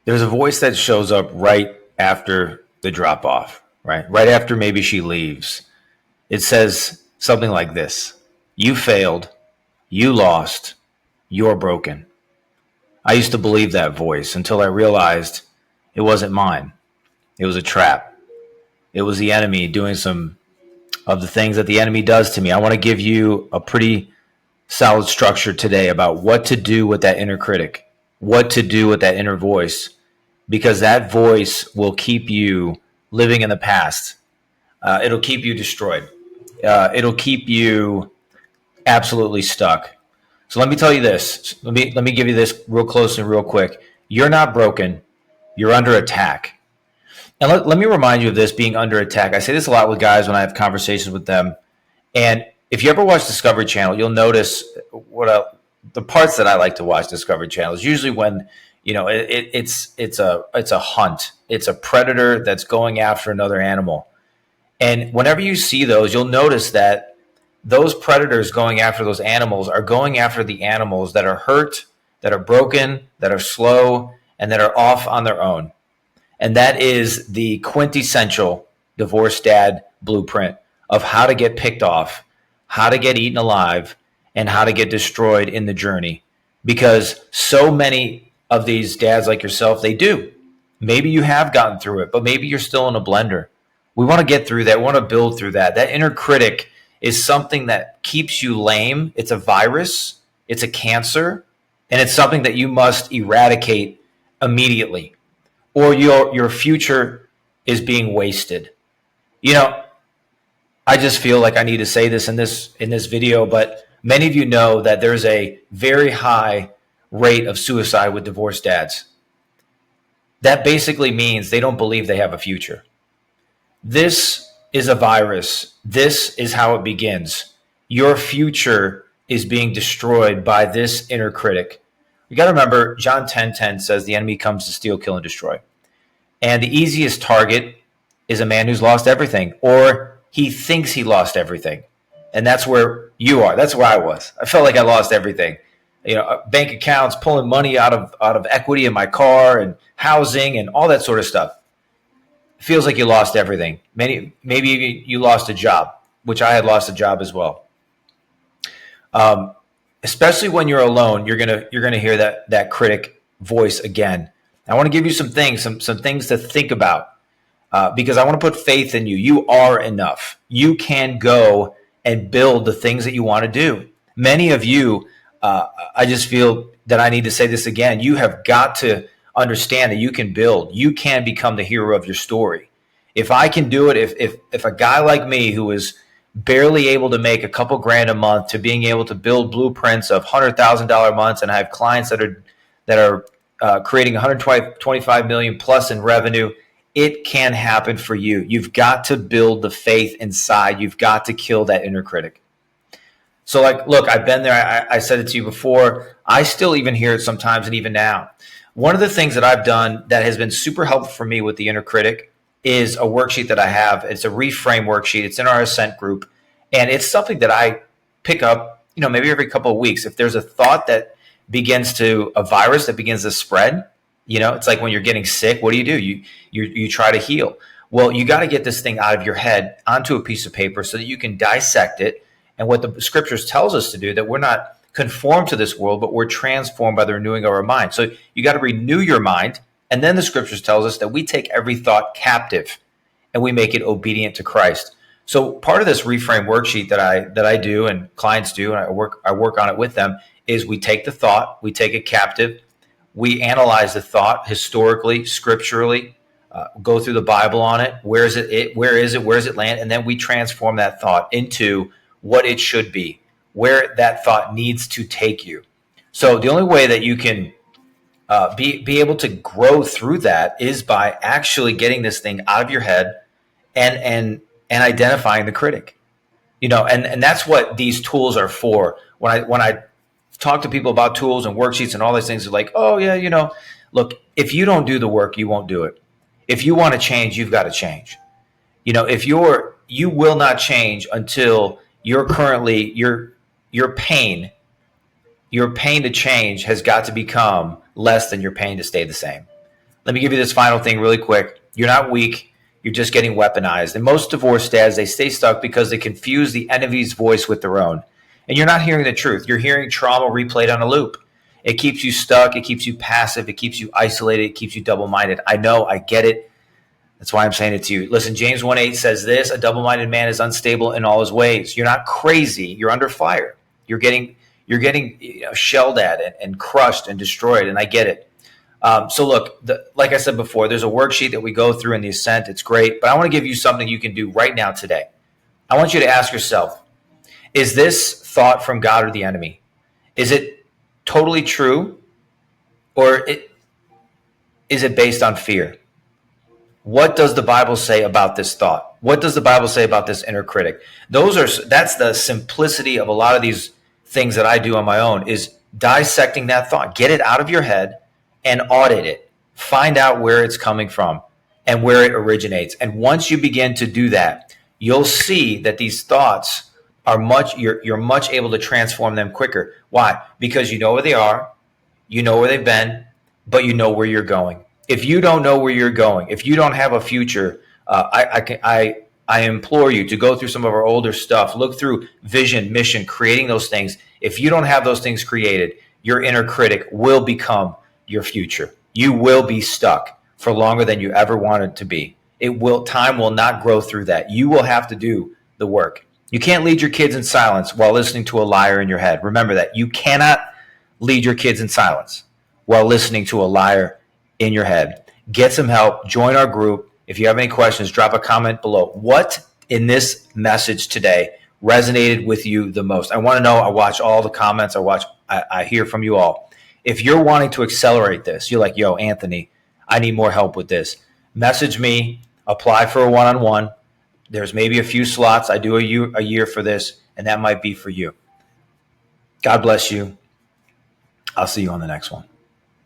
There's a voice that shows up right after the drop off, right? Right after maybe she leaves. It says something like this: You failed, you lost, you're broken. I used to believe that voice until I realized it wasn't mine. It was a trap. It was the enemy doing some of the things that the enemy does to me. I want to give you a pretty solid structure today about what to do with that inner critic, what to do with that inner voice, because that voice will keep you living in the past. It'll keep you destroyed. It'll keep you absolutely stuck. So let me tell you this. Let me give you this real close and real quick. You're not broken. You're under attack. And let me remind you of this being under attack. I say this a lot with guys when I have conversations with them. And if you ever watch Discovery Channel, you'll notice the parts that I like to watch Discovery Channel is usually when it's a hunt. It's a predator that's going after another animal. And whenever you see those, you'll notice that those predators going after those animals are going after the animals that are hurt, that are broken, that are slow, and that are off on their own. And that is the quintessential divorced dad blueprint of how to get picked off, how to get eaten alive, and how to get destroyed in the journey. Because so many of these dads like yourself, they do. Maybe you have gotten through it, but maybe you're still in a blender. We want to get through that. We want to build through that. That inner critic is something that keeps you lame. It's a virus. It's a cancer. And it's something that you must eradicate immediately, or your future is being wasted. I just feel like I need to say this in this video, but many of you know that there's a very high rate of suicide with divorced dads. That basically means they don't believe they have a future. This is a virus. This is how it begins. Your future is being destroyed by this inner critic. You got to remember, John 10:10 says the enemy comes to steal, kill, and destroy. And the easiest target is a man who's lost everything, or he thinks he lost everything. And that's where you are. That's where I was. I felt like I lost everything. Bank accounts, pulling money out of equity in my car and housing and all that sort of stuff. It feels like you lost everything. Maybe you lost a job, which I had lost a job as well. Especially when you're alone, you're gonna hear that critic voice again. I want to give you some things to think about, because I want to put faith in you. You are enough. You can go and build the things that you want to do. Many of you, I just feel that I need to say this again. You have got to understand that you can build. You can become the hero of your story. If I can do it, if a guy like me who is barely able to make a couple grand a month to being able to build blueprints of $100,000 months, and I have clients that are creating 125 million plus in revenue, it can happen for you. You've got to build the faith inside. You've got to kill that inner critic. So look, I've been there. I said it to you before. I still even hear it sometimes, and even now. One of the things that I've done that has been super helpful for me with the inner critic is a worksheet that I have. It's a reframe worksheet. It's in our Ascent group. And it's something that I pick up, maybe every couple of weeks. If there's a thought that a virus that begins to spread, it's like when you're getting sick, what do? You try to heal. Well, you got to get this thing out of your head onto a piece of paper so that you can dissect it. And what the scriptures tells us to do, that we're not conformed to this world, but we're transformed by the renewing of our mind. So you got to renew your mind. And then the scriptures tells us that we take every thought captive and we make it obedient to Christ. So part of this reframe worksheet that I do and clients do, and I work on it with them, is we take the thought, we take it captive, we analyze the thought historically, scripturally, go through the Bible on it. Where is it? Where does it land? And then we transform that thought into what it should be, where that thought needs to take you. So the only way that you can be able to grow through that is by actually getting this thing out of your head and identifying the critic. And that's what these tools are for. When I talk to people about tools and worksheets and all these things, they're like, oh yeah, look, if you don't do the work, you won't do it. If you want to change, you've got to change. You will not change until you're currently your pain to change has got to become less than your pain to stay the same. Let me give you this final thing really quick. You're not weak. You're just getting weaponized. And most divorced dads, they stay stuck because they confuse the enemy's voice with their own. And you're not hearing the truth. You're hearing trauma replayed on a loop. It keeps you stuck. It keeps you passive. It keeps you isolated. It keeps you double-minded. I know. I get it. That's why I'm saying it to you. Listen, James 1:8 says this: a double-minded man is unstable in all his ways. You're not crazy. You're under fire. You're getting shelled at and crushed and destroyed, and I get it. So look, like I said before, there's a worksheet that we go through in the Ascent. It's great, but I want to give you something you can do right now today. I want you to ask yourself, is this thought from God or the enemy? Is it totally true, or is it based on fear? What does the Bible say about this thought? What does the Bible say about this inner critic? That's the simplicity of a lot of these things that I do on my own, is dissecting that thought. Get it out of your head and audit it. Find out where it's coming from and where it originates. And once you begin to do that, you'll see that these thoughts are you're much able to transform them quicker. Why? Because you know where they are, you know where they've been, but you know where you're going. If you don't know where you're going, if you don't have a future, I implore you to go through some of our older stuff, look through vision, mission, creating those things. If you don't have those things created, your inner critic will become your future. You will be stuck for longer than you ever wanted to be. Time will not grow through that. You will have to do the work. You can't lead your kids in silence while listening to a liar in your head. Remember that. You cannot lead your kids in silence while listening to a liar in your head. Get some help. Join our group. If you have any questions, drop a comment below. What in this message today resonated with you the most? I want to know. I watch all the comments. I hear from you all. If you're wanting to accelerate this, you're like, yo, Anthony, I need more help with this. Message me, apply for a one-on-one. There's maybe a few slots. I do a year for this, and that might be for you. God bless you. I'll see you on the next one.